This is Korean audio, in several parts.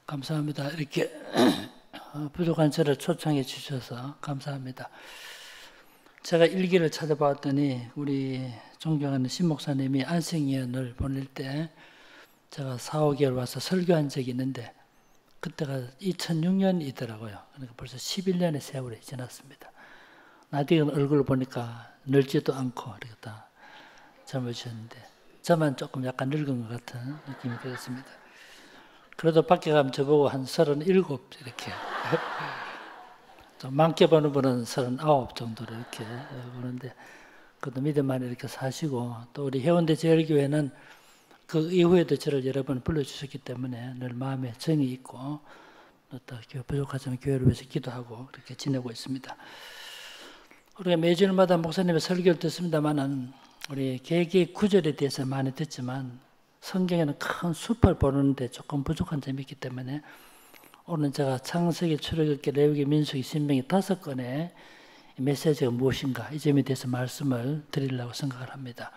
감사합니다. 이렇게 부족한 저를 초청해 주셔서 감사합니다. 제가 일기를 찾아봤더니 우리 존경하는 신 목사님이 안식년을 보낼 때 제가 4, 5개월 와서 설교한 적이 있는데 그때가 2006년이더라고요. 그러니까 벌써 11년의 세월이 지났습니다. 나디은 얼굴을 보니까 늙지도 않고 이렇게 다 젊으셨는데 저만 조금 약간 늙은 것 같은 느낌이 들었습니다. 그래도 밖에 가면 저보고 한 37 이렇게 좀 많게 보는 분은 39 정도로 이렇게 보는데 그것도 믿음 안에 이렇게 사시고 또 우리 해운대 제일교회는 그 이후에도 저를 여러 번 불러주셨기 때문에 늘 마음에 정이 있고 또 교회 부족하지만 교회를 위해서 기도하고 그렇게 지내고 있습니다. 우리가 매주일마다 목사님의 설교를 듣습니다만은 우리 계기 구절에 대해서 많이 듣지만 성경에는 큰 숲을 보는데 조금 부족한 점이 있기 때문에 오늘 제가 창세기, 출애굽기, 레위기, 민수기, 신명기 5건의 메시지가 무엇인가 이 점에 대해서 말씀을 드리려고 생각을 합니다.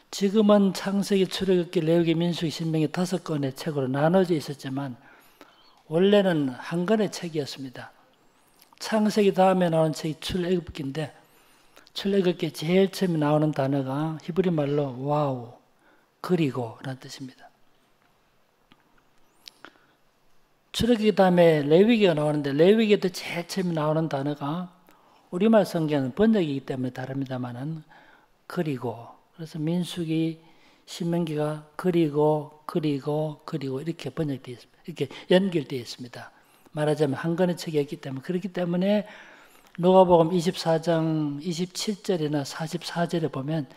지금은 창세기, 출애굽기, 레위기, 민수기, 신명기 5건의 책으로 나눠져 있었지만 원래는 한 권의 책이었습니다. 창세기 다음에 나오는 책이 출애굽기인데 출애굽기 제일 처음에 나오는 단어가 히브리 말로 와우, 그리고 라는 뜻입니다. 출애굽기 다음에 레위기가 나오는데 레위기도 제일 처음에 나오는 단어가 우리말 성경은 번역이기 때문에 다릅니다만은 그리고 그래서 민수기, 신명기가 그리고 이렇게 번역되어 있습니다. 이렇게 연결되어 있습니다. 말하자면 한 권의 책이었기 때문에 그렇기 때문에 누가복음 24장 27절이나 44절에 보면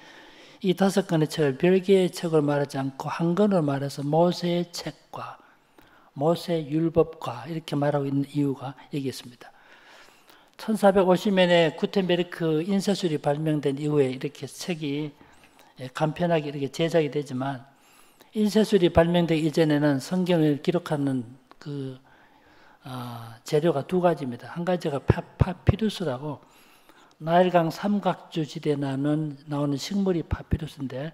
이 5권의 책을 별개의 책으로 말하지 않고 한 권으로 말해서 모세의 책과 모세 율법과 이렇게 말하고 있는 이유가 여기 있습니다. 1450년에 구텐베르크 인쇄술이 발명된 이후에 이렇게 책이 간편하게 이렇게 제작이 되지만 인쇄술이 발명되기 이전에는 성경을 기록하는 그 재료가 두 가지입니다. 한 가지가 파피루스라고 나일강 삼각주 지대에 나오는 식물이 파피루스인데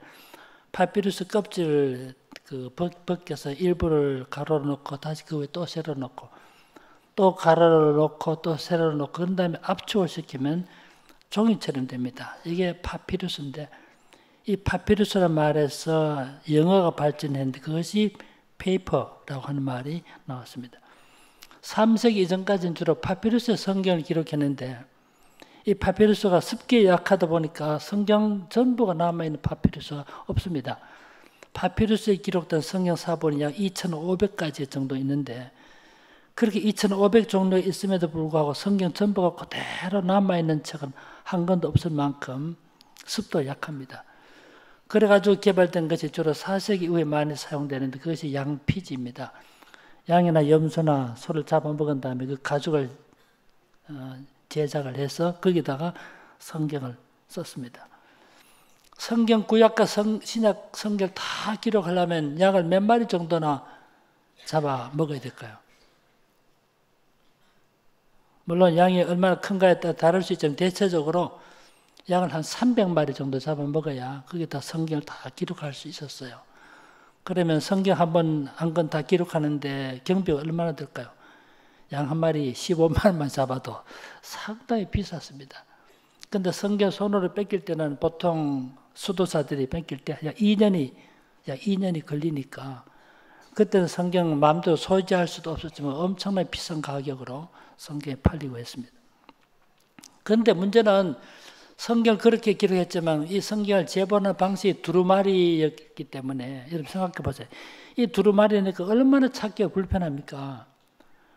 파피루스 껍질을 벗겨서 일부를 가로로 놓고 다시 그 위에 또 세로 놓고 또 가로로 놓고 또 세로 놓고 그런 다음에 압축을 시키면 종이처럼 됩니다. 이게 파피루스인데 이 파피루스라는 말에서 영어가 발전했는데 그것이 페이퍼라고 하는 말이 나왔습니다. 3세기 이전까지는 주로 파피루스의 성경을 기록했는데 이 파피루스가 습기에 약하다 보니까 성경 전부가 남아있는 파피루스가 없습니다. 파피루스에 기록된 성경 사본이 약 2,500가지 정도 있는데 그렇게 2,500 정도 있음에도 불구하고 성경 전부가 그대로 남아있는 책은 한 권도 없을 만큼 습도가 약합니다. 그래가지고 개발된 것이 주로 4세기 이후에 많이 사용되는데 그것이 양피지입니다. 양이나 염소나 소를 잡아먹은 다음에 그 가죽을 제작을 해서 거기다가 성경을 썼습니다. 성경 구약과 신약 성경 다 기록하려면 양을 몇 마리 정도나 잡아 먹어야 될까요? 물론 양이 얼마나 큰가에 따라 다를 수 있지만 대체적으로 양을 한 300마리 정도 잡아 먹어야 거기다 성경을 다 기록할 수 있었어요. 그러면 성경 한 권 다 기록하는데 경비가 얼마나 들까요? 양 한 마리 15만 원만 잡아도 상당히 비쌌습니다. 근데 성경 손으로 뺏길 때는 보통 수도사들이 뺏길 때 약 2년이 걸리니까 그때는 성경 마음대로 소지할 수도 없었지만 엄청나게 비싼 가격으로 성경에 팔리고 했습니다. 그런데 문제는 성경을 그렇게 기록했지만 이 성경을 제본하는 방식이 두루마리였기 때문에 여러분 생각해 보세요. 이 두루마리니까 얼마나 찾기가 불편합니까?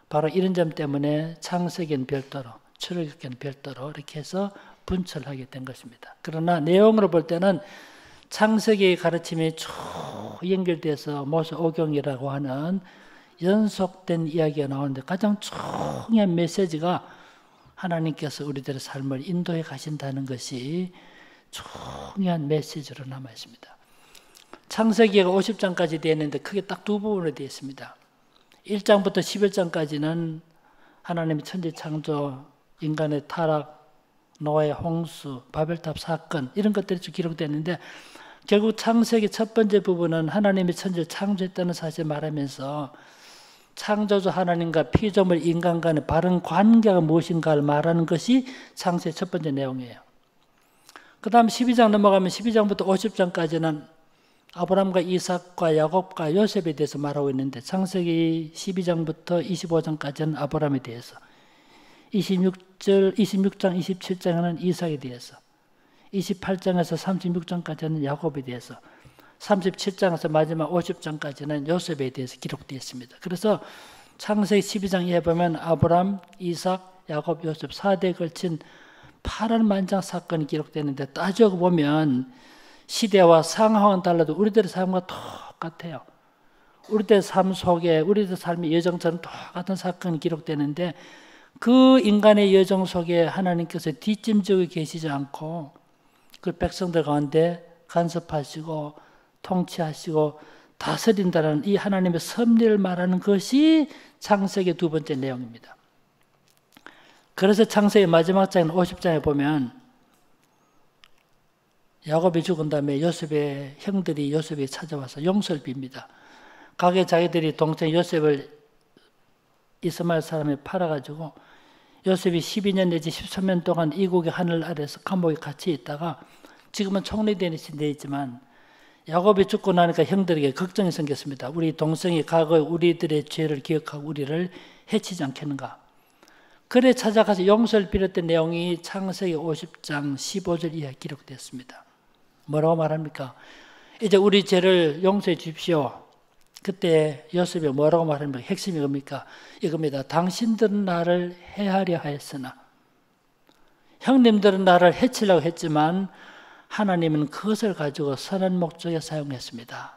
바로 이런 점 때문에 창세기는 별도로 출애굽기는 별도로 이렇게 해서 분철하게 된 것입니다. 그러나 내용으로 볼 때는 창세기의 가르침이 쭉 연결돼서 모세오경이라고 하는 연속된 이야기가 나오는데 가장 중요한 메시지가 하나님께서 우리들의 삶을 인도해 가신다는 것이 중요한 메시지로 남아 있습니다. 창세기가 50장까지 되어 있는데 크게 딱 두 부분으로 되어 있습니다. 1장부터 11장까지는 하나님의 천지 창조, 인간의 타락, 노아의 홍수, 바벨탑 사건 이런 것들이 쭉 기록되었는데 결국 창세기 첫 번째 부분은 하나님의 천지를 창조했다는 사실을 말하면서 창조주 하나님과 피조물 인간 간의 바른 관계가 무엇인가를 말하는 것이 창세의 첫 번째 내용이에요. 그 다음 12장 넘어가면 12장부터 50장까지는 아브라함과 이삭과 야곱과 요셉에 대해서 말하고 있는데 창세기 12장부터 25장까지는 아브라함에 대해서 26장, 27장에는 이삭에 대해서 28장에서 36장까지는 야곱에 대해서 37장에서 마지막 50장까지는 요셉에 대해서 기록되어 있습니다. 그래서 창세기 12장 이하에 보면 아브라함, 이삭, 야곱, 요셉 4대에 걸친 파란만장 사건이 기록되는데 따지고 보면 시대와 상황은 달라도 우리들의 삶과 똑같아요. 우리들의 삶 속에 우리들의 삶의 여정처럼 똑같은 사건이 기록되는데 그 인간의 여정 속에 하나님께서 뒷짐지고 계시지 않고 그 백성들 가운데 간섭하시고 통치하시고 다스린다는 이 하나님의 섭리를 말하는 것이 창세기 두 번째 내용입니다. 그래서 창세기 마지막 장인 50장에 보면 야곱이 죽은 다음에 요셉의 형들이 요셉이 찾아와서 용서를 빕니다. 가게 자기들이 동생 요셉을 이스마엘 사람에 팔아가지고 요셉이 12년 내지 13년 동안 이국의 하늘 아래에서 감옥에 갇혀 있다가 지금은 총리되어 있지만 야곱이 죽고 나니까 형들에게 걱정이 생겼습니다. 우리 동생이 과거에 우리들의 죄를 기억하고 우리를 해치지 않겠는가. 그래 찾아가서 용서를 빌었던 내용이 창세기 50장 15절 이하에 기록됐습니다. 뭐라고 말합니까? 이제 우리 죄를 용서해 주십시오. 그때 요셉이 뭐라고 말합니까? 핵심이 뭡니까? 이겁니다. 당신들은 나를 해하려 하였으나 형님들은 나를 해치려고 했지만 하나님은 그것을 가지고 선한 목적에 사용했습니다.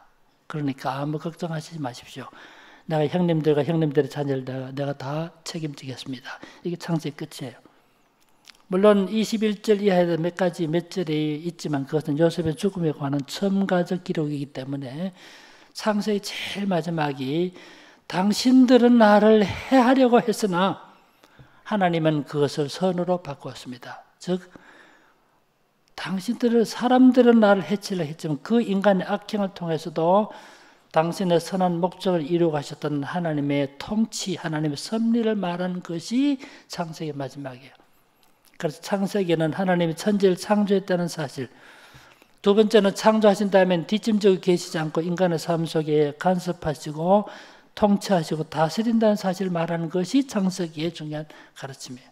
그러니까 아무 걱정하시지 마십시오. 내가 형님들과 형님들의 자녀를 내가 다 책임지겠습니다. 이게 창세기 끝이에요. 물론 21절 이하에도 몇 가지 몇 절이 있지만 그것은 요셉의 죽음에 관한 첨가적 기록이기 때문에 창세기 제일 마지막이 당신들은 나를 해하려고 했으나 하나님은 그것을 선으로 바꾸었습니다. 즉 사람들은 나를 해치려 했지만 그 인간의 악행을 통해서도 당신의 선한 목적을 이루어 가셨던 하나님의 통치, 하나님의 섭리를 말하는 것이 창세기 마지막이에요. 그래서 창세기는 하나님이 천지를 창조했다는 사실, 두 번째는 창조하신 다음에 뒷짐지고 계시지 않고 인간의 삶 속에 간섭하시고 통치하시고 다스린다는 사실을 말하는 것이 창세기의 중요한 가르침이에요.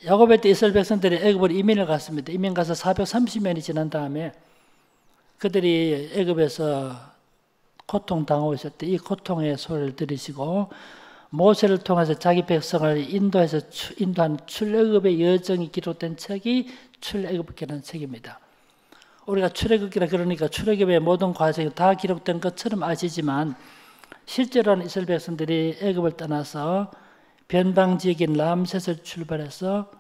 야곱의 때 이스라엘 백성들이 애굽으로 이민을 갔습니다. 이민 가서 430년이 지난 다음에 그들이 애굽에서 고통당하고 있을 때 이 고통의 소리를 들으시고 모세를 통해서 자기 백성을 인도한 출애굽의 여정이 기록된 책이 출애굽기라는 책입니다. 우리가 출애굽기라 그러니까 출애굽의 모든 과정이 다 기록된 것처럼 아시지만 실제로는 이스라엘 백성들이 애굽을 떠나서 변방 지역인 람셋을 출발해서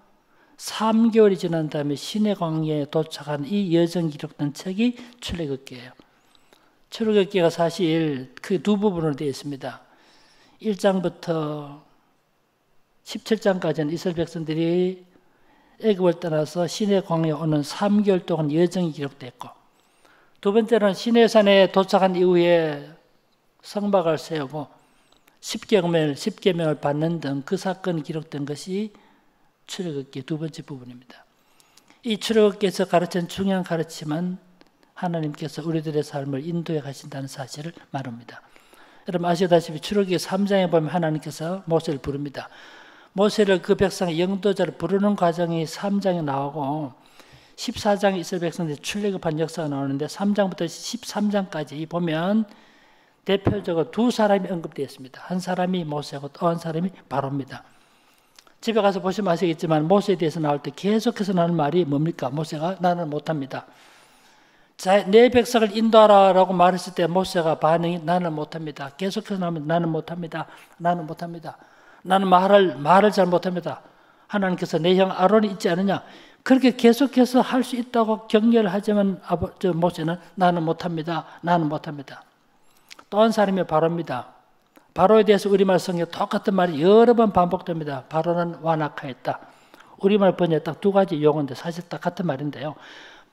3개월이 지난 다음에 시내 광야에 도착한 이 여정 기록된 책이 출애굽기예요. 출애굽기가 사실 그 두 부분으로 되어 있습니다. 1장부터 17장까지는 이스라엘 백성들이 애굽을 떠나서 시내 광야에 오는 3개월 동안 여정이 기록됐고, 두 번째는 시내산에 도착한 이후에 성막을 세우고 10계명을 받는 등 그 사건이 기록된 것이 출애굽기 두 번째 부분입니다. 이 출애굽기에서 가르친 중요한 가르침은 하나님께서 우리들의 삶을 인도해 가신다는 사실을 말합니다. 여러분 아시다시피 출애굽기 3장에 보면 하나님께서 모세를 부릅니다. 모세를 그 백성의 영도자를 부르는 과정이 3장에 나오고 14장에 이스라엘 백성들이 출애굽한 역사가 나오는데 3장부터 13장까지 보면 대표적으로 두 사람이 언급되어 있습니다. 한 사람이 모세고 또 한 사람이 바로입니다. 집에 가서 보시면 아시겠지만 모세에 대해서 나올 때 계속해서 나오는 말이 뭡니까? 모세가 나는 못합니다. 내 백성을 인도하라라고 말했을 때 모세가 반응이 나는 못합니다. 계속해서 나오면 나는 못합니다. 나는 못합니다. 나는 말을 잘 못합니다. 하나님께서 내 형 아론이 있지 않느냐? 그렇게 계속해서 할 수 있다고 격려를 하지만 모세는 나는 못합니다. 나는 못합니다. 또 한 사람이 바로입니다. 바로에 대해서 우리말 성경에 똑같은 말이 여러 번 반복됩니다. 바로는 완악하였다. 우리말 번역에 딱 두 가지 용어인데 사실 딱 같은 말인데요.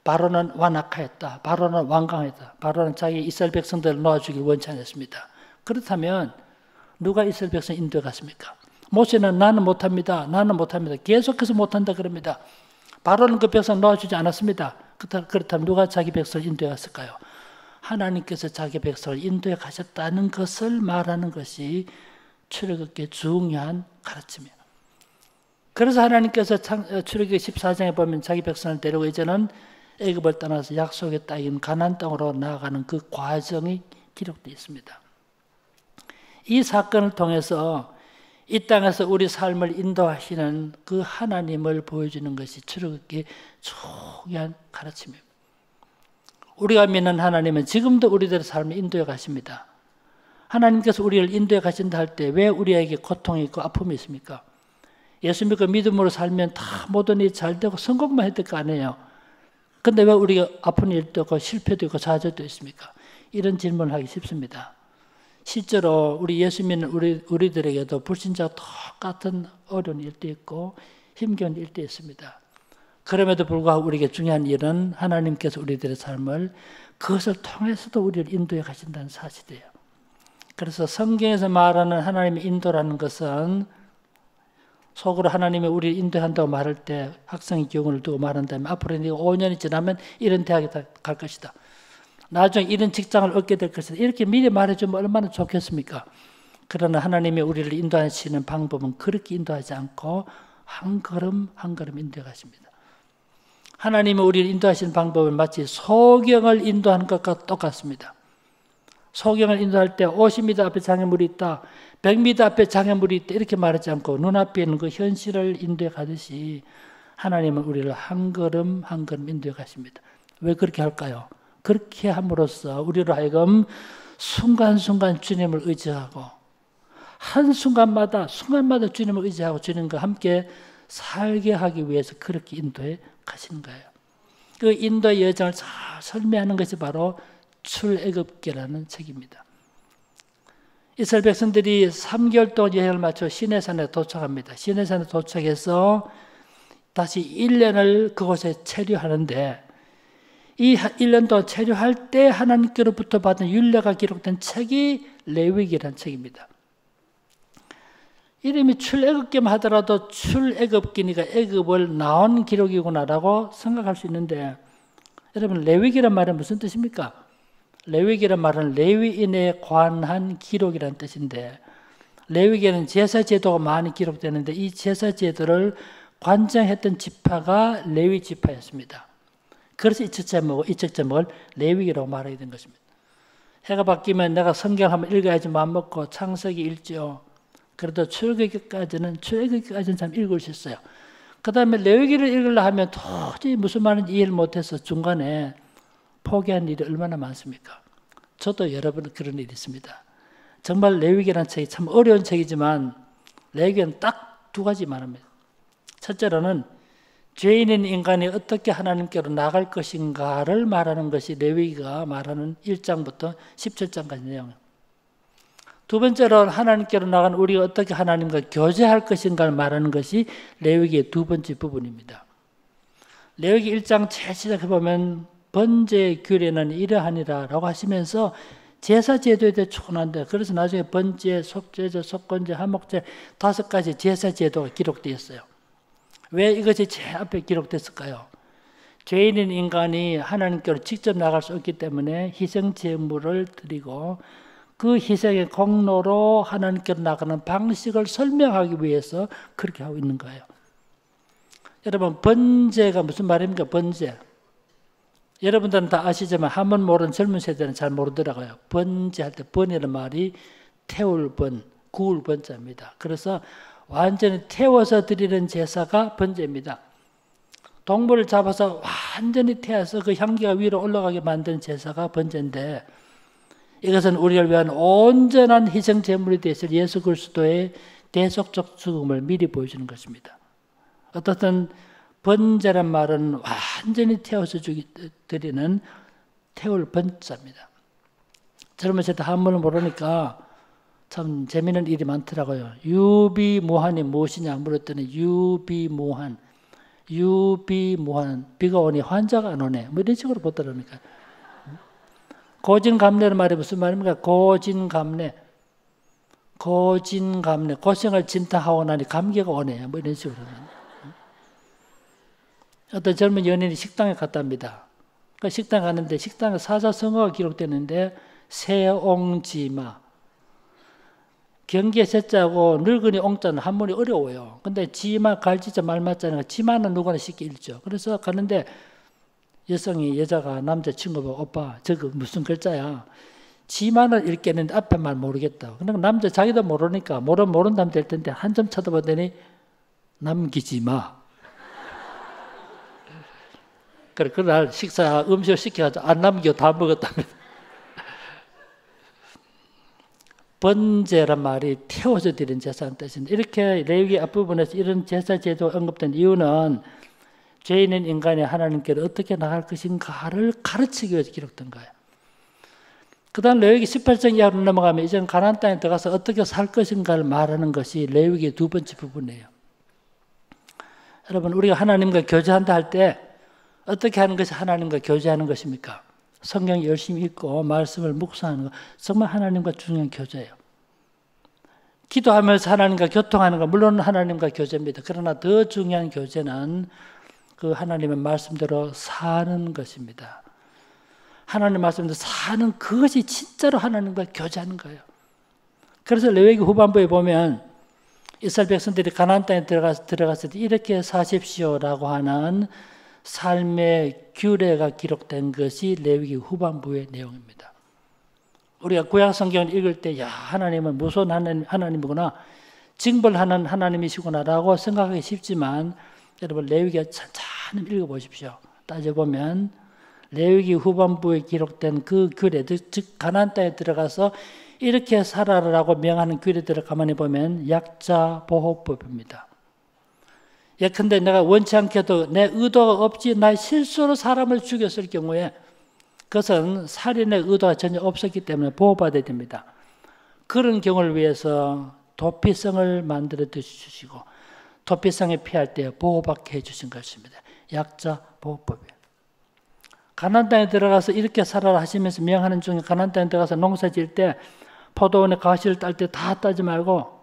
바로는 완악하였다. 바로는 완강했다. 바로는 자기 이스라엘 백성들을 놓아주길 원치 않았습니다. 그렇다면 누가 이스라엘 백성 인도에 갔습니까? 모세는 나는 못합니다. 나는 못합니다. 계속해서 못한다 그럽니다. 바로는 그 백성 놓아주지 않았습니다. 그렇다면 누가 자기 백성을 인도에 갔을까요? 하나님께서 자기 백성을 인도에 가셨다는 것을 말하는 것이 출애굽기의 중요한 가르침이에요. 그래서 하나님께서 출애굽기 14장에 보면 자기 백성을 데리고 이제는 애굽을 떠나서 약속의 땅인 가나안 땅으로 나아가는 그 과정이 기록되어 있습니다. 이 사건을 통해서 이 땅에서 우리 삶을 인도하시는 그 하나님을 보여주는 것이 출애굽기의 중요한 가르침입니다. 우리가 믿는 하나님은 지금도 우리들의 삶을 인도해 가십니다. 하나님께서 우리를 인도해 가신다 할 때 왜 우리에게 고통이 있고 아픔이 있습니까? 예수 믿고 믿음으로 살면 다 모든 일이 잘 되고 성공만 해야 될 거 아니에요. 근데 왜 우리가 아픈 일도 있고 실패도 있고 좌절도 있습니까? 이런 질문을 하기 쉽습니다. 실제로 우리 예수 믿는 우리들에게도 불신자와 똑같은 어려운 일도 있고 힘겨운 일도 있습니다. 그럼에도 불구하고 우리에게 중요한 일은 하나님께서 우리들의 삶을 그것을 통해서도 우리를 인도해 가신다는 사실이에요. 그래서 성경에서 말하는 하나님의 인도라는 것은 속으로 하나님이 우리를 인도한다고 말할 때 학생의 기운을 두고 말한다면 앞으로 5년이 지나면 이런 대학에 갈 것이다. 나중에 이런 직장을 얻게 될 것이다. 이렇게 미리 말해주면 얼마나 좋겠습니까? 그러나 하나님이 우리를 인도하시는 방법은 그렇게 인도하지 않고 한 걸음 한 걸음 인도해 가십니다. 하나님이 우리를 인도하시는 방법은 마치 소경을 인도하는 것과 똑같습니다. 소경을 인도할 때 50m 앞에 장애물이 있다, 100m 앞에 장애물이 있다 이렇게 말하지 않고 눈앞에 있는 그 현실을 인도해 가듯이 하나님은 우리를 한 걸음 한 걸음 인도해 가십니다. 왜 그렇게 할까요? 그렇게 함으로써 우리로 하여금 순간순간 주님을 의지하고 한순간마다 주님을 의지하고 주님과 함께 살게 하기 위해서 그렇게 인도해 가시는 거예요. 그 인도의 여정을 잘 설명하는 것이 바로 출애굽기라는 책입니다. 이스라엘 백성들이 3개월 동안 여행을 마쳐 시내산에 도착합니다. 시내산에 도착해서 다시 1년을 그곳에 체류하는데 이 1년 동안 체류할 때 하나님께로부터 받은 율례가 기록된 책이 레위기라는 책입니다. 이름이 출애굽기만 하더라도 출애굽기니까 애굽을 나온 기록이구나라고 생각할 수 있는데 여러분 레위기란 말은 무슨 뜻입니까? 레위기란 말은 레위인에 관한 기록이라는 뜻인데 레위기에는 제사 제도가 많이 기록되는데 이 제사 제도를 관장했던 지파가 레위 지파였습니다. 그래서 이 책 제목을 레위기라고 말하게 된 것입니다. 해가 바뀌면 내가 성경 한번 읽어야지 마음먹고 창세기 읽죠. 그래도 출애굽기까지는 참 읽을 수 있어요. 그 다음에 레위기를 읽으려 하면 도저히 무슨 말인지 이해를 못해서 중간에 포기한 일이 얼마나 많습니까? 저도 여러 번 그런 일이 있습니다. 정말 레위기라는 책이 참 어려운 책이지만 레위기는 딱 두 가지 말합니다. 첫째로는 죄인인 인간이 어떻게 하나님께로 나갈 것인가를 말하는 것이 레위기가 말하는 1장부터 17장까지 내용입니다. 두 번째로 하나님께로 나간 우리가 어떻게 하나님과 교제할 것인가를 말하는 것이 레위기의 두 번째 부분입니다. 레위기 1장 제일 시작해 보면 번제의 규례는 이러하니라 라고 하시면서 제사 제도에 대해 추론한다. 그래서 나중에 번제, 속죄제, 속건제, 화목제 5가지 제사 제도가 기록되어 있어요. 왜 이것이 제일 앞에 기록됐을까요? 죄인인 인간이 하나님께로 직접 나갈 수 없기 때문에 희생 제물을 드리고 그 희생의 공로로 하나님께로 나가는 방식을 설명하기 위해서 그렇게 하고 있는 거예요. 여러분 번제가 무슨 말입니까? 번제. 여러분들은 다 아시지만 한번 모르는 젊은 세대는 잘 모르더라고요. 번제할 때 번이라는 말이 태울 번, 구울 번자입니다. 그래서 완전히 태워서 드리는 제사가 번제입니다. 동물을 잡아서 완전히 태워서 그 향기가 위로 올라가게 만드는 제사가 번제인데 이것은 우리를 위한 온전한 희생 제물이 되실 예수 그리스도의 대속적 죽음을 미리 보여주는 것입니다. 어떻든 번제란 말은 완전히 태워서 드리는 태울 번자입니다. 젊은 세대 한문을 모르니까 참 재미있는 일이 많더라고요. 유비무한이 무엇이냐 물었더니 유비무한, 비가 오니 환자가 안 오네. 뭐 이런 식으로 보더라니까. 고진감래는 말이 무슨 말입니까? 고진감래. 고진감래, 고생을 진탕하고 나니 감기가 오네. 뭐 이런 식으로. 어떤 젊은 연인이 식당에 갔답니다. 그 식당에 갔는데 식당에 사자성어가 기록되는데 세옹지마. 경계 세자고 늙은이 옹자는 한문이 어려워요. 근데 지마, 갈지자, 말맞자는 지마는 누구나 쉽게 읽죠. 그래서 갔는데 여자가 남자친구 보고 오빠 저거 무슨 글자야? 지마는 읽겠는데 앞에 말 모르겠다. 그러니까 남자 자기도 모르니까 모른다면 될 텐데 한 점 쳐다보더니 남기지 마. 그래 그날 음식을 시켜가지고 안 남기고 다 먹었답니다. 번제란 말이 태워서 드린 제사는 뜻인데 이렇게 레위기 앞부분에서 이런 제사 제도가 언급된 이유는 죄 있는 인간이 하나님께로 어떻게 나갈 것인가를 가르치기 위해서 기록된 거예요. 그 다음 레위기 18장 이하로 넘어가면 이제는 가나안 땅에 들어가서 어떻게 살 것인가를 말하는 것이 레위기의 두 번째 부분이에요. 여러분 우리가 하나님과 교제한다 할 때 어떻게 하는 것이 하나님과 교제하는 것입니까? 성경 열심히 읽고 말씀을 묵상하는 것 정말 하나님과 중요한 교제예요. 기도하면서 하나님과 교통하는 것 물론 하나님과 교제입니다. 그러나 더 중요한 교제는 그 하나님의 말씀대로 사는 것입니다. 하나님의 말씀대로 사는 그것이 진짜로 하나님과 교제하는 거예요. 그래서 레위기 후반부에 보면 이스라엘 백성들이 가나안 땅에 들어갔을 때 이렇게 사십시오라고 하는 삶의 규례가 기록된 것이 레위기 후반부의 내용입니다. 우리가 구약 성경을 읽을 때 야 하나님은 무서운 하나님이구나, 징벌하는 하나님이시구나라고 생각하기 쉽지만 여러분 레위기 천천히 읽어보십시오. 따져보면 레위기 후반부에 기록된 그 규례들, 즉 가나안 땅에 들어가서 이렇게 살아라라고 명하는 규례들을 가만히 보면 약자 보호법입니다. 예컨대 내가 원치 않게도 내 의도가 없지 나의 실수로 사람을 죽였을 경우에 그것은 살인의 의도가 전혀 없었기 때문에 보호받아야 됩니다. 그런 경우를 위해서 도피성을 만들어 주시고 도피성에 피할 때 보호받게 해주신 것입니다. 약자 보호법이에요. 가나안 땅에 들어가서 이렇게 살아라 하시면서 명하는 중에 가나안 땅에 들어가서 농사 지을 때 포도원에 가시를 딸 때 다 따지 말고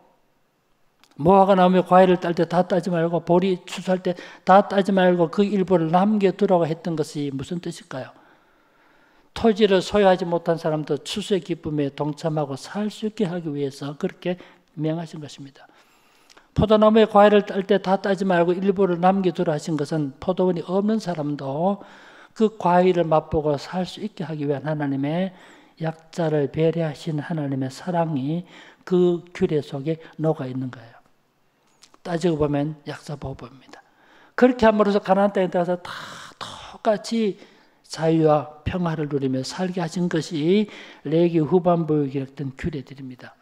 모아가 나오면 과일을 딸 때 다 따지 말고 보리 추수할 때 다 따지 말고 그 일부를 남겨두라고 했던 것이 무슨 뜻일까요? 토지를 소유하지 못한 사람도 추수의 기쁨에 동참하고 살 수 있게 하기 위해서 그렇게 명하신 것입니다. 포도나무에 과일을 딸 때 다 따지 말고 일부를 남겨두라 하신 것은 포도원이 없는 사람도 그 과일을 맛보고 살 수 있게 하기 위한 하나님의 약자를 배려하신 하나님의 사랑이 그 규례 속에 녹아 있는 거예요. 따지고 보면 약자보호법입니다. 그렇게 함으로써 가나안 땅에 들어가서 다 똑같이 자유와 평화를 누리며 살게 하신 것이 레위기 후반부에 기록된 규례들입니다.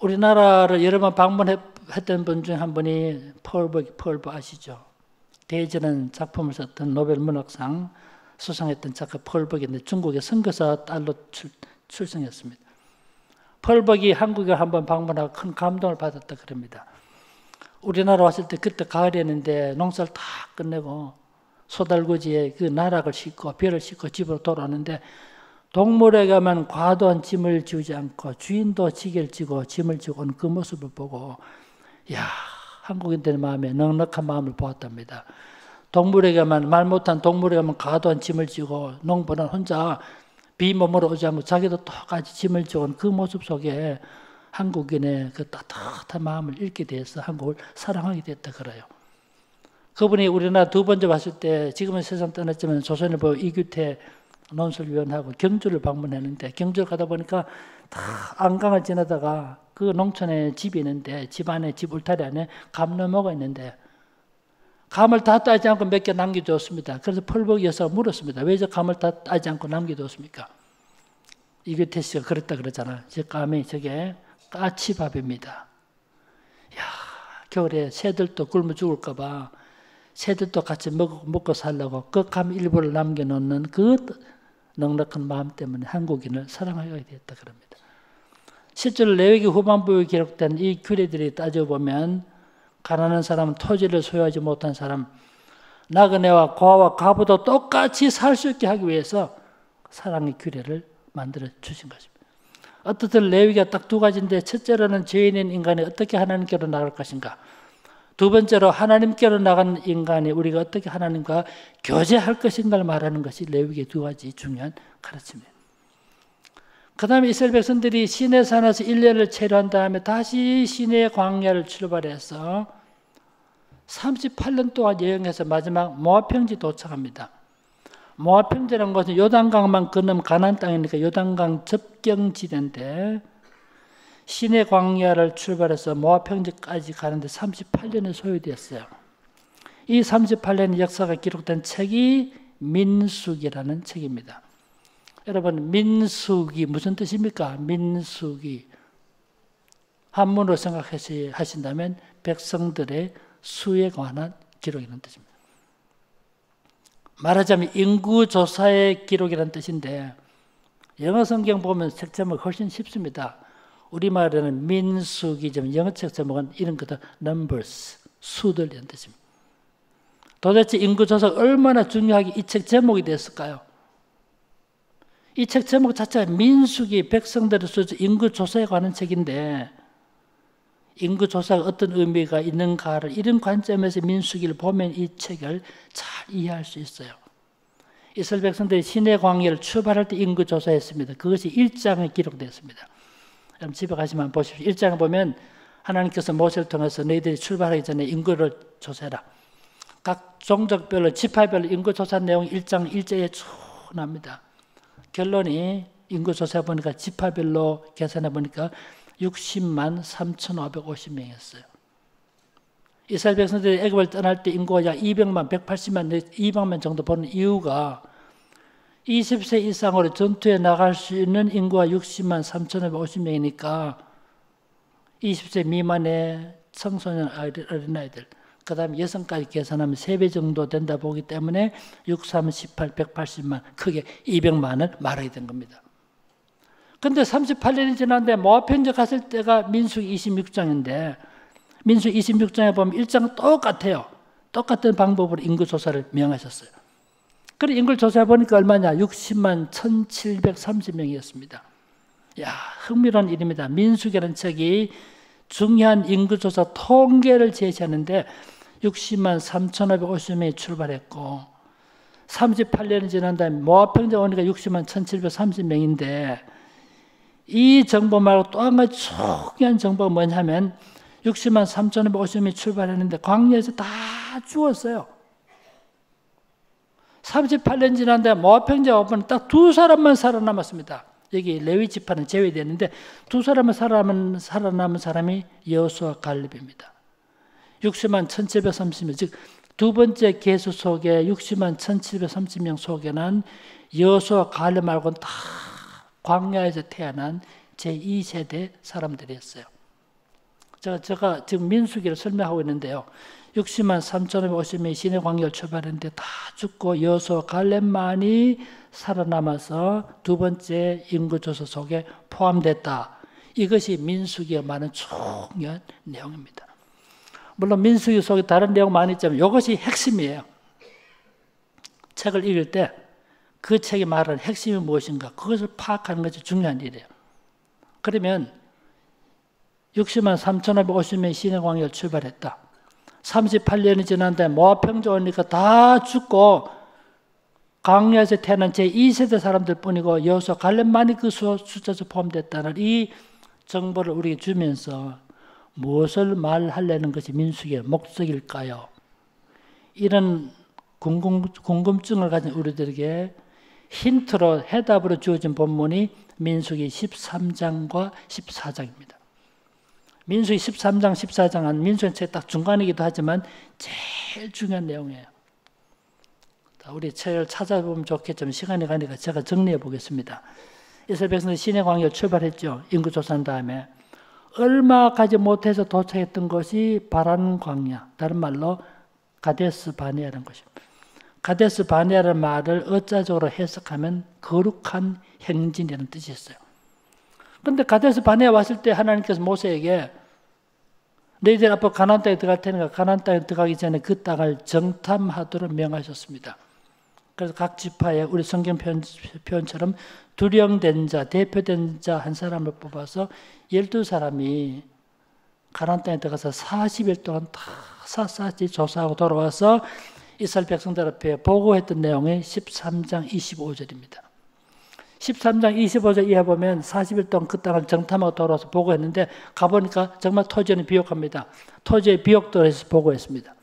우리나라를 여러 번 방문했던 분 중에 한 분이 펄버 아시죠? 대전은 작품을 썼던 노벨 문학상 수상했던 작가 펄벅인데 중국의 선교사 딸로 출생했습니다. 펄벅이 한국에 한번 방문하고 큰 감동을 받았다 그럽니다. 우리나라 왔을 때 그때 가을이었는데 농사를 다 끝내고 소달구지에 그 나락을 싣고 별을 싣고 집으로 돌아오는데 동물에게만 과도한 짐을 지우지 않고 주인도 지게를 지고 짐을 지고 온 그 모습을 보고 야 한국인들의 마음에 넉넉한 마음을 보았답니다. 동물에게만 말 못한 동물에게만 과도한 짐을 지고 농부는 혼자 비몸으로 오지 않고 자기도 똑같이 짐을 지고 온 그 모습 속에 한국인의 그 따뜻한 마음을 읽게 돼서 한국을 사랑하게 됐다 그래요. 그분이 우리나라 두 번째 왔을 때 지금은 세상 떠났지만 조선일보 이규태 논설위원하고 경주를 방문했는데 경주를 가다 보니까 다 안강을 지나다가 그 농촌에 집이 있는데 집 안에 집 울타리 안에 감나무가 있는데 감을 다 따지 않고 몇 개 남겨두었습니다. 그래서 펄벅이 여사가 물었습니다. 왜 저 감을 다 따지 않고 남겨두었습니까? 이규태 씨가 그랬다 그러잖아요. 저 감이 저게 까치밥입니다. 야, 겨울에 새들도 굶어 죽을까 봐 새들도 같이 먹고 살려고 그 감 일부를 남겨놓는 그 넉넉한 마음 때문에 한국인을 사랑하게 됐다 그럽니다. 실제로 레위기 후반부에 기록된 이 규례들이 따져보면 가난한 사람은 토지를 소유하지 못한 사람, 나그네와 고아와 과부도 똑같이 살 수 있게 하기 위해서 사랑의 규례를 만들어 주신 것입니다. 어떻든 레위기가 딱 두 가지인데 첫째로는 죄인인 인간이 어떻게 하나님께로 나갈 것인가. 두 번째로 하나님께로 나간 인간이 우리가 어떻게 하나님과 교제할 것인가를 말하는 것이 레위기의 두 가지 중요한 가르침이에요. 그 다음에 이스라엘 백성들이 시내산에서 1년을 체류한 다음에 다시 시내 광야를 출발해서 38년 동안 여행해서 마지막 모압 평지 도착합니다. 모압 평지라는 것은 요단강만 건너면 가나안 땅이니까 요단강 접경지대인데 시내 광야를 출발해서 모압 평지까지 가는데 38년이 소요되었어요. 이 38년의 역사가 기록된 책이 민수기라는 책입니다. 여러분, 민수기 무슨 뜻입니까? 민수기. 한문으로 생각하신다면 백성들의 수에 관한 기록이라는 뜻입니다. 말하자면 인구조사의 기록이라는 뜻인데 영어 성경 보면 책 제목이 훨씬 쉽습니다. 우리말에는 민수기지만 영어 책 제목은 이런 거다. numbers, 수들 이런 뜻입니다. 도대체 인구조사가 얼마나 중요하게 이 책 제목이 됐을까요? 이 책 제목 자체가 민수기, 백성들의 수, 인구조사에 관한 책인데 인구조사가 어떤 의미가 있는가를 이런 관점에서 민수기를 보면 이 책을 잘 이해할 수 있어요. 이스라엘 백성들이 시내 광야를 출발할 때 인구조사했습니다. 그것이 1장에 기록되었습니다. 여러분 집에 가시면 보십시오. 1장에 보면 하나님께서 모세를 통해서 너희들이 출발하기 전에 인구를 조사해라. 각 종족별로 지파별로 인구조사 내용이 1장 1절에 쭉 나옵니다. 결론이 인구조사 보니까 지파별로 계산해 보니까 60만 3,550명이었어요. 이스라엘 백성들이 애굽을 떠날 때 인구가 약 200만, 180만, 200만 정도 보는 이유가 20세 이상으로 전투에 나갈 수 있는 인구가 60만 3,550명이니까 20세 미만의 청소년 어린아이들, 그 다음에 여성까지 계산하면 3배 정도 된다 보기 때문에 6, 3, 18, 180만, 크게 200만을 말하게 된 겁니다. 근데 38년이 지났는데 모압 평지 갔을 때가 민수기 26장인데 민수기 26장에 보면 1장은 똑같아요. 똑같은 방법으로 인구조사를 명하셨어요. 그래 인구를 조사해 보니까 얼마냐? 60만 1,730명이었습니다. 야, 흥미로운 일입니다. 민수기라는 책이 중요한 인구조사 통계를 제시하는데 60만 3,550명이 출발했고 38년이 지난 다음에 모압 평지 오니까 60만 1,730명인데 이 정보 말고 또 한 가지 중요한 정보가 뭐냐면 60만 3,550명이 출발했는데 광야에서 다 죽었어요. 38년 지난데 모압 평지에 오면 딱 두 사람만 살아남았습니다. 여기 레위 지파는 제외되는데 두 사람만 살아남은 사람이 여호수아 갈렙입니다. 60만 1,730명, 즉 두 번째 계수 속에 60만 1,730명 속에는 여호수아 갈렙 말고는 다 광야에서 태어난 제2세대 사람들이었어요. 제가 지금 민수기를 설명하고 있는데요. 60만 3,550명이 시내 광야를 출발했는데 다 죽고 여호수아 갈렙만이 살아남아서 두 번째 인구조사 속에 포함됐다. 이것이 민수기에 많은 중요한 내용입니다. 물론 민수기 속에 다른 내용 많이 있지만 이것이 핵심이에요. 책을 읽을 때 그 책이 말하는 핵심이 무엇인가 그것을 파악하는 것이 중요한 일이에요. 그러면 60만 3,550명이 시내 광야를 출발했다. 38년이 지난 다음에 모압 평지 오니까 다 죽고 광야에서 태어난 제2세대 사람들 뿐이고 여호수아 갈렙만이 그 숫자에서 포함됐다는 이 정보를 우리에게 주면서 무엇을 말하려는 것이 민수기의 목적일까요? 이런 궁금증을 가진 우리들에게 힌트로 해답으로 주어진 본문이 민수기 13장과 14장입니다. 민수기 13장, 14장은 민수기 책 딱 중간이기도 하지만 제일 중요한 내용이에요. 우리 책을 찾아보면 좋겠지만 시간이 가니까 제가 정리해 보겠습니다. 이스라엘 백성들이 시내 광야를 출발했죠. 인구조사한 다음에 얼마 가지 못해서 도착했던 것이 바란 광야, 다른 말로 가데스 바네아라는 것입니다. 가데스 바네아라는 말을 어자적으로 해석하면 거룩한 행진이라는 뜻이 있어요. 그런데 가데스 바네아 왔을 때 하나님께서 모세에게 너희들 앞으로 가나안 땅에 들어갈 테니까 가나안 땅에 들어가기 전에 그 땅을 정탐하도록 명하셨습니다. 그래서 각 지파에 우리 성경 표현처럼 두령된 자, 대표된 자 한 사람을 뽑아서 12사람이 가나안 땅에 들어가서 40일 동안 다 샅샅이 조사하고 돌아와서 이스라엘 백성들 앞에 보고했던 내용이 13장 25절입니다. 13장 25절 이하 보면 40일 동안 그 땅을 정탐하고 돌아와서 보고했는데 가보니까 정말 토지는 비옥합니다. 토지의 비옥도로 해서 보고했습니다.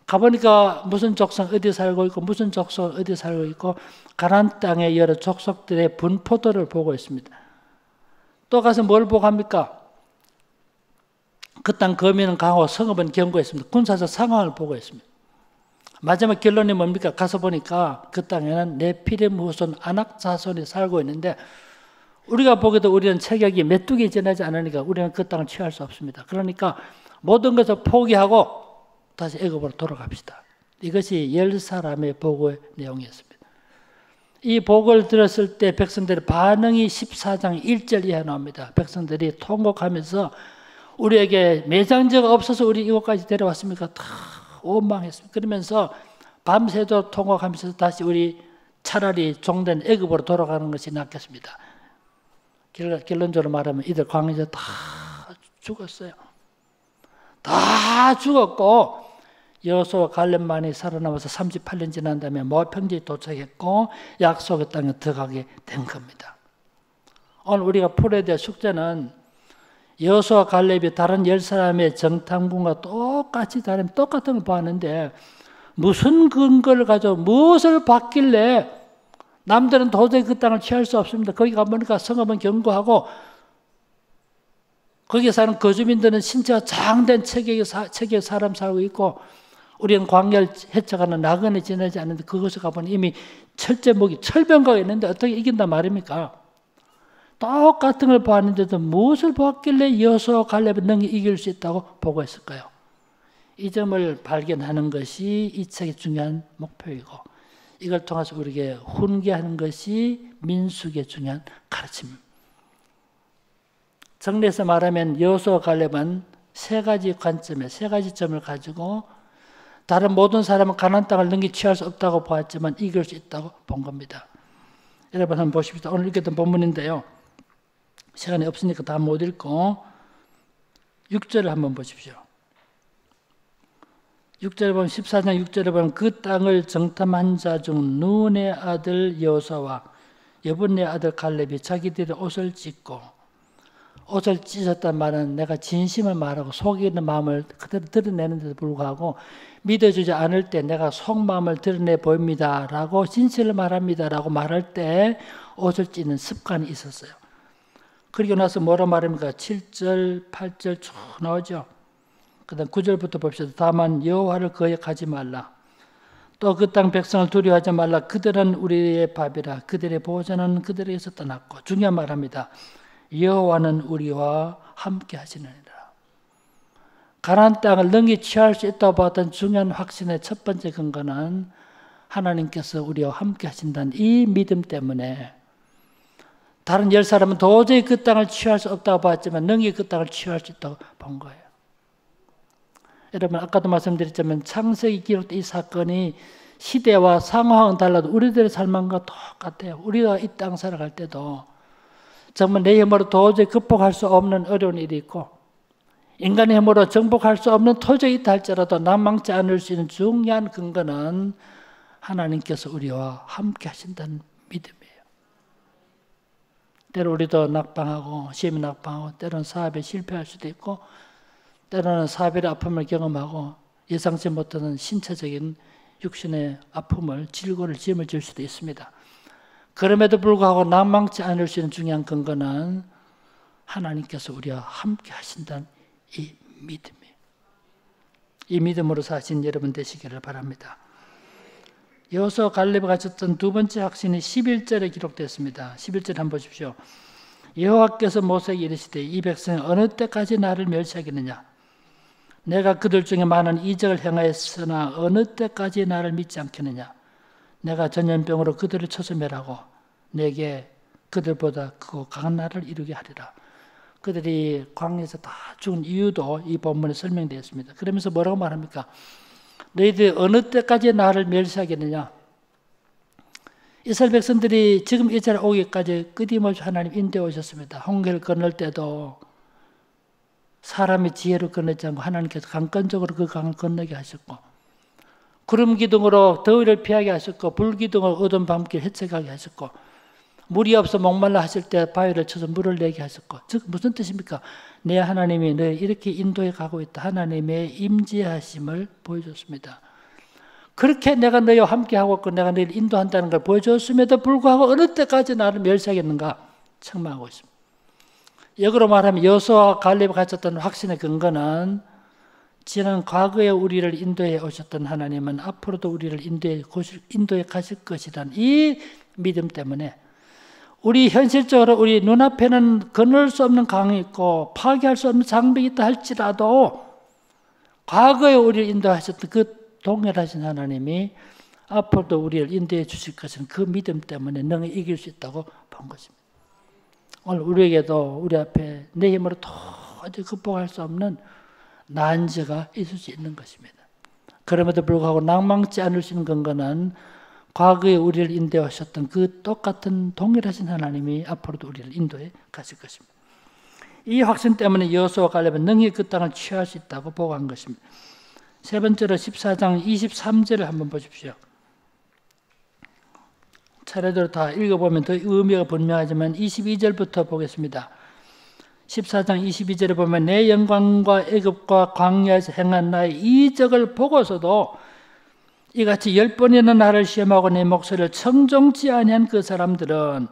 가보니까 무슨 족속 어디 살고 있고 무슨 족속 어디 살고 있고 가나안 땅의 여러 족속들의 분포도를 보고했습니다. 또 가서 뭘 보고합니까? 그 땅 거민은 강하고 성읍은 견고했습니다. 군사적 상황을 보고했습니다. 마지막 결론이 뭡니까? 가서 보니까 그 땅에는 네피림 후손 아낙 자손이 살고 있는데 우리가 보기에도 우리는 체격이 메뚜기 지나지 않으니까 우리는 그 땅을 취할 수 없습니다. 그러니까 모든 것을 포기하고 다시 애굽으로 돌아갑시다. 이것이 10사람의 보고의 내용이었습니다. 이 보고를 들었을 때 백성들의 반응이 14장 1절 이하 나옵니다. 백성들이 통곡하면서 우리에게 매장지가 없어서 우리 이곳까지 데려왔습니까? 다 원망했습니다. 그러면서 밤새도록 통곡하면서 다시 우리 차라리 종된 애굽으로 돌아가는 것이 낫겠습니다. 결론적으로 말하면 이들 광야에서 다 죽었어요. 다 죽었고 여호수아와 갈렙만이 살아남아서 38년 지난 다음에 모압 평지에 도착했고 약속의 땅에 들어가게 된 겁니다. 오늘 우리가 풀어야 될 숙제는 여호수아와 갈렙이 다른 10사람의 정탐꾼과 똑같이 다른 똑같은 걸 봤는데 무슨 근거를 가지고 무엇을 봤길래 남들은 도저히 그 땅을 취할 수 없습니다. 거기 가보니까 성읍은 견고하고 거기에 사는 거주민들은 신체가 장된 체격의 사람 살고 있고 우리는 광야를 헤쳐가는 나그네 지나지 않는데 그것을 가보니 이미 철제목이 철병거가 있는데 어떻게 이긴단 말입니까? 똑같은 걸 보았는데도 무엇을 보았길래 여호수아와 갈렙은 능히 이길 수 있다고 보고했을까요? 이 점을 발견하는 것이 이 책의 중요한 목표이고 이걸 통해서 우리에게 훈계하는 것이 민수기의 중요한 가르침입니다. 정리해서 말하면 여호수아와 갈렙은 세 가지 관점에 세 가지 점을 가지고 다른 모든 사람은 가나안 땅을 능히 취할 수 없다고 보았지만 이길 수 있다고 본 겁니다. 여러분 한번 보십시오. 오늘 읽었던 본문인데요. 시간이 없으니까 다 못 읽고 6절을 한번 보십시오. 6절에 보면 14장 6절에 보면 그 땅을 정탐한 자 중 눈의 아들 여호수아와 여분의 아들 갈렙이 자기들의 옷을 찢고 옷을 찢었단 말은 내가 진심을 말하고 속에 있는 마음을 그대로 드러내는데도 불구하고 믿어주지 않을 때 내가 속마음을 드러내 보입니다 라고 진실을 말합니다 라고 말할 때 옷을 찢는 습관이 있었어요. 그리고 나서 뭐라 말합니까? 7절 8절 쭉 나오죠. 그 다음 9절부터 봅시다. 다만 여호와를 거역하지 말라. 또 그 땅 백성을 두려워하지 말라. 그들은 우리의 밥이라. 그들의 보호자는 그들에게서 떠났고 중요한 말합니다. 여호와는 우리와 함께 하시느니라. 가나안 땅을 능히 취할 수 있다고 봤던 중요한 확신의 첫 번째 근거는 하나님께서 우리와 함께 하신다는 이 믿음 때문에 다른 10사람은 도저히 그 땅을 취할 수 없다고 봤지만 능히 그 땅을 취할 수 있다고 본 거예요. 여러분 아까도 말씀드렸지만 창세기 기록된 이 사건이 시대와 상황은 달라도 우리들의 삶과 똑같아요. 우리가 이 땅 살아갈 때도 정말 내 힘으로 도저히 극복할 수 없는 어려운 일이 있고 인간의 힘으로 정복할 수 없는 토지가 있다 할지라도 난망치 않을 수 있는 중요한 근거는 하나님께서 우리와 함께 하신다는 믿음이에요. 때로 우리도 낙방하고 시험에 낙방하고 때로는 사업에 실패할 수도 있고 때로는 사별의 아픔을 경험하고 예상치 못하는 신체적인 육신의 아픔을 질고를 짐을 질 수도 있습니다. 그럼에도 불구하고 난망치 않을 수 있는 중요한 근거는 하나님께서 우리와 함께 하신다는 이 믿음이에요. 이 믿음으로 사신 여러분 되시기를 바랍니다. 여호수아 갈렙이 가졌던 두 번째 확신이 11절에 기록됐습니다. 11절 한번 보십시오. 여호와께서 모세에게 이르시되 이 백성이 어느 때까지 나를 멸시하겠느냐? 내가 그들 중에 많은 이적을 행하였으나 어느 때까지 나를 믿지 않겠느냐? 내가 전염병으로 그들을 쳐서 멸하고 내게 그들보다 크고 강한 나라를 이루게 하리라. 그들이 광야에서 다 죽은 이유도 이 본문에 설명되어 있습니다. 그러면서 뭐라고 말합니까? 너희들이 어느 때까지 나를 멸시하겠느냐? 이스라엘 백성들이 지금 이 자리에 오기까지 끊임없이 하나님 인도해 오셨습니다. 홍해를 건널 때도 사람의 지혜로 건너지 않고 하나님께서 강권적으로 그 강을 건너게 하셨고, 구름 기둥으로 더위를 피하게 하셨고, 불 기둥으로 어두운 밤길 헤쳐가게 하셨고, 물이 없어 목말라 하실 때 바위를 쳐서 물을 내게 하셨고, 즉 무슨 뜻입니까? 내 하나님이 너를 이렇게 인도해 가고 있다. 하나님의 임재하심을 보여줬습니다. 그렇게 내가 너희와 함께하고 있고 내가 너희를 인도한다는 걸 보여줬음에도 불구하고 어느 때까지 나를 멸시하겠는가 책망하고 있습니다. 역으로 말하면 여호수아와 갈렙이 가졌던 확신의 근거는 지난 과거에 우리를 인도해 오셨던 하나님은 앞으로도 우리를 인도해 가실 것이라는 이 믿음 때문에 우리 현실적으로 우리 눈앞에는 건널 수 없는 강이 있고 파괴할 수 없는 장벽이 있다 할지라도 과거에 우리를 인도하셨던 그 동일하신 하나님이 앞으로도 우리를 인도해 주실 것은 그 믿음 때문에 능히 이길 수 있다고 본 것입니다. 오늘 우리에게도 우리 앞에 내 힘으로 도저히 극복할 수 없는 난제가 있을 수 있는 것입니다. 그럼에도 불구하고 낭망치 않을 수 있는 근거는 과거에 우리를 인도해 오셨던 그 똑같은 동일하신 하나님이 앞으로도 우리를 인도해 가실 것입니다. 이 확신 때문에 여호수아와 갈렙은 능히 그 땅을 취할 수 있다고 보고한 것입니다. 세 번째로 14장 23절을 한번 보십시오. 차례대로 다 읽어보면 더 의미가 분명하지만 22절부터 보겠습니다. 14장 22절에 보면 내 영광과 애굽과 광야에서 행한 나의 이적을 보고서도 이같이 10번이나 나를 시험하고 내 목소리를 청종치 아니한 그 사람들은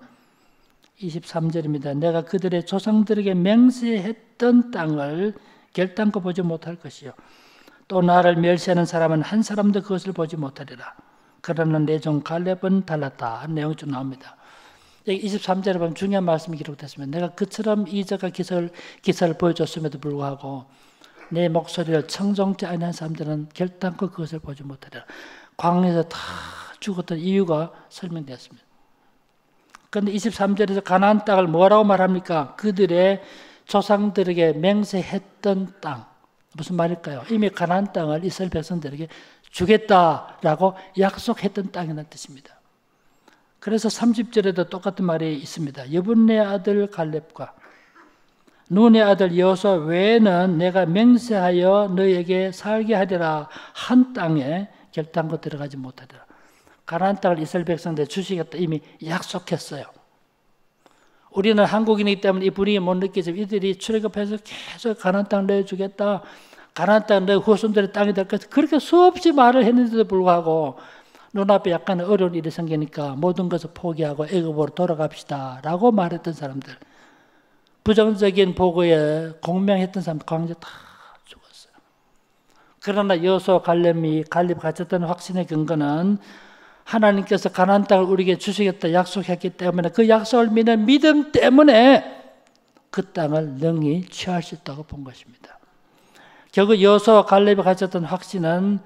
23절입니다. 내가 그들의 조상들에게 맹세했던 땅을 결단코 보지 못할 것이요 또 나를 멸시하는 사람은 한 사람도 그것을 보지 못하리라. 그러나 내 종 갈렙은 달랐다 하는 내용이 좀 나옵니다. 여기 23절에 보면 중요한 말씀이 기록됐습니다. 내가 그처럼 이적과 기사를 보여줬음에도 불구하고 내 목소리를 청종치 아니한 사람들은 결단코 그것을 보지 못하리라. 광야에서 다 죽었던 이유가 설명되었습니다. 그런데 23절에서 가나안 땅을 뭐라고 말합니까? 그들의 조상들에게 맹세했던 땅. 무슨 말일까요? 이미 가나안 땅을 이스라엘 백성들에게 주겠다라고 약속했던 땅이라는 뜻입니다. 그래서 30절에도 똑같은 말이 있습니다. 여분네 아들 갈렙과 눈의 아들 여호수아 외에는 내가 맹세하여 너에게 살게 하리라 한 땅에 결단코 들어가지 못하리라. 가나안 땅을 이스라엘 백성들에 주시겠다 이미 약속했어요. 우리는 한국인이기 때문에 이 분위기 못 느끼지만 이들이 출애굽해서 계속 가나안 땅 내주겠다. 가나안 땅 내 후손들의 땅이 될 것을 그렇게 수없이 말을 했는데도 불구하고 눈앞에 약간 어려운 일이 생기니까 모든 것을 포기하고 애굽으로 돌아갑시다 라고 말했던 사람들, 부정적인 보고에 공명했던 사람들 광야에 다 죽었어요. 그러나 여호수아 갈렙이 가졌던 확신의 근거는 하나님께서 가나안 땅을 우리에게 주시겠다 약속했기 때문에 그 약속을 믿는 믿음 때문에 그 땅을 능히 취할 수 있다고 본 것입니다. 결국 여호수아 갈렙이 가졌던 확신은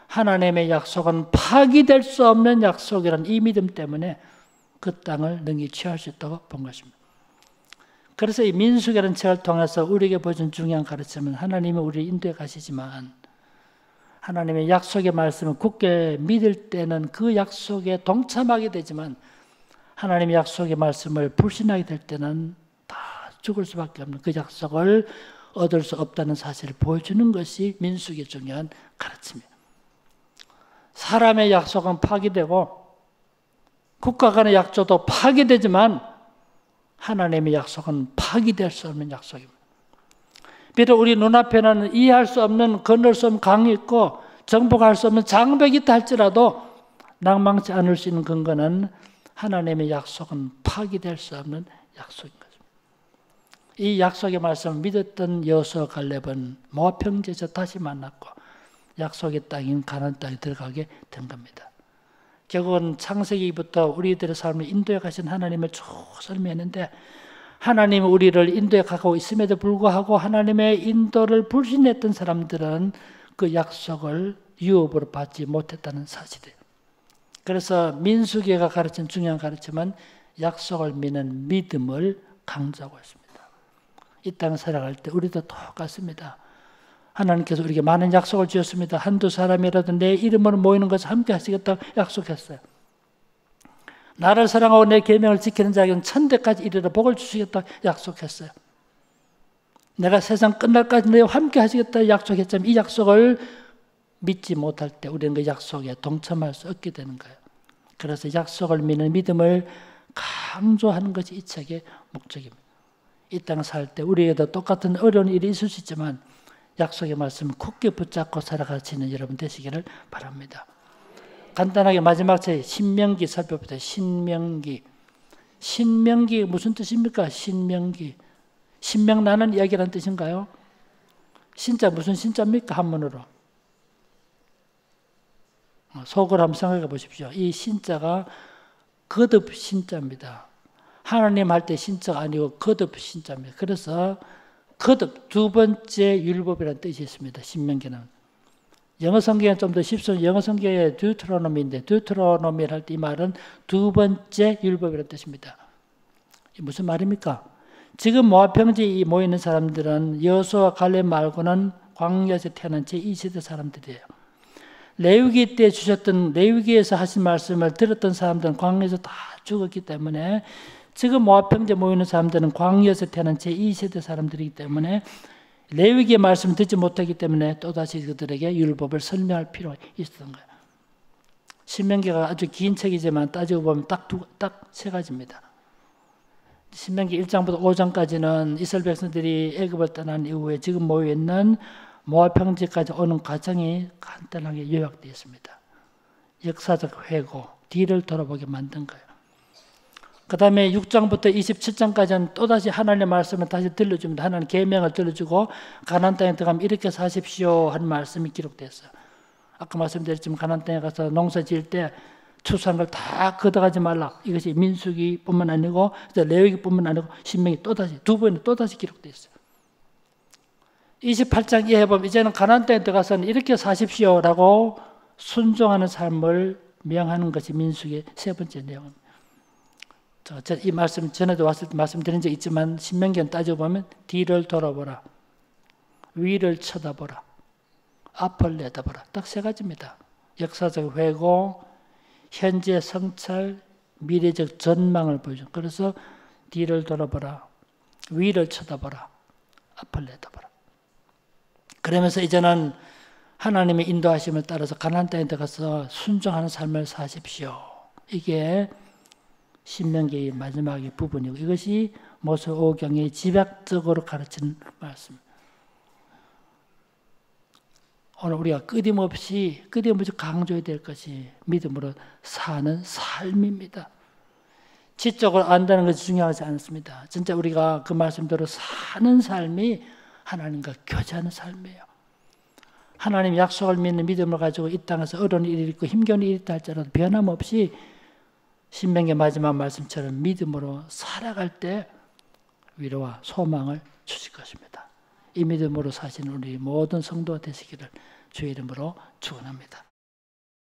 하나님의 약속은 파기될 수 없는 약속이라는 이 믿음 때문에 그 땅을 능히 취할 수 있다고 본 것입니다. 그래서 이 민수기라는 책을 통해서 우리에게 보여준 중요한 가르침은 하나님이 우리를 인도해 가시지만 하나님의 약속의 말씀을 굳게 믿을 때는 그 약속에 동참하게 되지만 하나님의 약속의 말씀을 불신하게 될 때는 다 죽을 수밖에 없는 그 약속을 얻을 수 없다는 사실을 보여주는 것이 민수기의 중요한 가르침이에요. 사람의 약속은 파기되고 국가 간의 약속도 파기되지만 하나님의 약속은 파기될 수 없는 약속입니다. 비록 우리 눈앞에는 이해할 수 없는 건널 수 없는 강이 있고 정복할 수 없는 장벽이 있다 할지라도 낭망치 않을 수 있는 근거는 하나님의 약속은 파기될 수 없는 약속인 것입니다. 이 약속의 말씀을 믿었던 여호수아 갈렙은 모압 평지에서 다시 만났고 약속의 땅인 가나안 땅에 들어가게 된 겁니다. 결국은 창세기부터 우리들의 삶을 인도해 가신 하나님을 쭉 설명했는데 하나님이 우리를 인도해 가고 있음에도 불구하고 하나님의 인도를 불신했던 사람들은 그 약속을 유업으로 받지 못했다는 사실이에요. 그래서 민수기가 가르친 중요한 가르침은 약속을 믿는 믿음을 강조하고 있습니다. 이 땅을 살아갈 때 우리도 똑같습니다. 하나님께서 우리에게 많은 약속을 주셨습니다. 한두 사람이라도 내 이름으로 모이는 것을 함께 하시겠다고 약속했어요. 나를 사랑하고 내 계명을 지키는 자에게는 천대까지 이르러 복을 주시겠다 약속했어요. 내가 세상 끝날까지 너희와 함께 하시겠다 약속했지만 이 약속을 믿지 못할 때 우리는 그 약속에 동참할 수 없게 되는 거예요. 그래서 약속을 믿는 믿음을 강조하는 것이 이 책의 목적입니다. 이 땅 살 때 우리에게도 똑같은 어려운 일이 있을 수 있지만 약속의 말씀을 굳게 붙잡고 살아가시는 여러분 되시기를 바랍니다. 간단하게 마지막 책 신명기 살펴보세요. 신명기. 신명기 무슨 뜻입니까? 신명기. 신명나는 이야기라는 뜻인가요? 신자 무슨 신자입니까? 한문으로. 속을 한번 생각해 보십시오. 이 신자가 거듭 신자입니다. 하나님 할 때 신자가 아니고 거듭 신자입니다. 그래서 거듭 두 번째 율법이라는 뜻이 있습니다. 신명기는. 영어 성경에 좀 더 쉽습니다. 영어 성경에 듀트로노미인데 듀트로노미를 할 때 이 말은 두 번째 율법이라는 뜻입니다. 무슨 말입니까? 지금 모압 평지에 모이는 사람들은 여호수아 갈렙 말고는 광야에서 태어난 제2세대 사람들이에요. 레위기 때 주셨던 레위기에서 하신 말씀을 들었던 사람들은 광야에서 다 죽었기 때문에 지금 모압 평지에 모이는 사람들은 광야에서 태어난 제2세대 사람들이기 때문에 레위기의 말씀을 듣지 못하기 때문에 또다시 그들에게 율법을 설명할 필요가 있었던 거예요. 신명기가 아주 긴 책이지만 따지고 보면 딱 세 가지입니다. 신명기 1장부터 5장까지는 이스라엘 백성들이 애굽을 떠난 이후에 지금 모여있는 모압 평지까지 오는 과정이 간단하게 요약되어 있습니다. 역사적 회고, 뒤를 돌아보게 만든 거예요. 그 다음에 6장부터 27장까지는 또다시 하나님의 말씀을 다시 들려줍니다. 하나님 계명을 들려주고 가나안 땅에 들어가면 이렇게 사십시오 하는 말씀이 기록됐어요. 아까 말씀드렸지만 가나안 땅에 가서 농사 지을 때 추수한 걸 다 걷어가지 말라. 이것이 민수기뿐만 아니고 레위기뿐만 아니고 신명기 또다시 두 번에 또다시 기록되어 있어요. 28장 이하에 보면 이제는 가나안 땅에 들어가서는 이렇게 사십시오라고 순종하는 삶을 명하는 것이 민수기의 세 번째 내용입니다. 이 말씀 전에도 왔을 때 말씀드린 적 있지만 신명기는 따져보면 뒤를 돌아보라, 위를 쳐다보라, 앞을 내다보라. 딱 세 가지입니다. 역사적 회고, 현재 성찰, 미래적 전망을 보여줘. 그래서 뒤를 돌아보라, 위를 쳐다보라, 앞을 내다보라. 그러면서 이제는 하나님의 인도하심을 따라서 가나안 땅에 들어가서 순종하는 삶을 사십시오. 이게 신명기의 마지막 부분이고 이것이 모세 5경의 집약적으로 가르치는 말씀. 오늘 우리가 끊임없이 강조해야 될 것이 믿음으로 사는 삶입니다. 지적으로 안다는 것이 중요하지 않습니다. 진짜 우리가 그 말씀대로 사는 삶이 하나님과 교제하는 삶이에요. 하나님 약속을 믿는 믿음을 가지고 이 땅에서 어려운 일이 있고 힘겨운 일이 있다 할지라도 변함없이 신명기 마지막 말씀처럼 믿음으로 살아갈 때 위로와 소망을 주실 것입니다. 이 믿음으로 사시는 우리 모든 성도가 되시기를 주의 이름으로 축원합니다.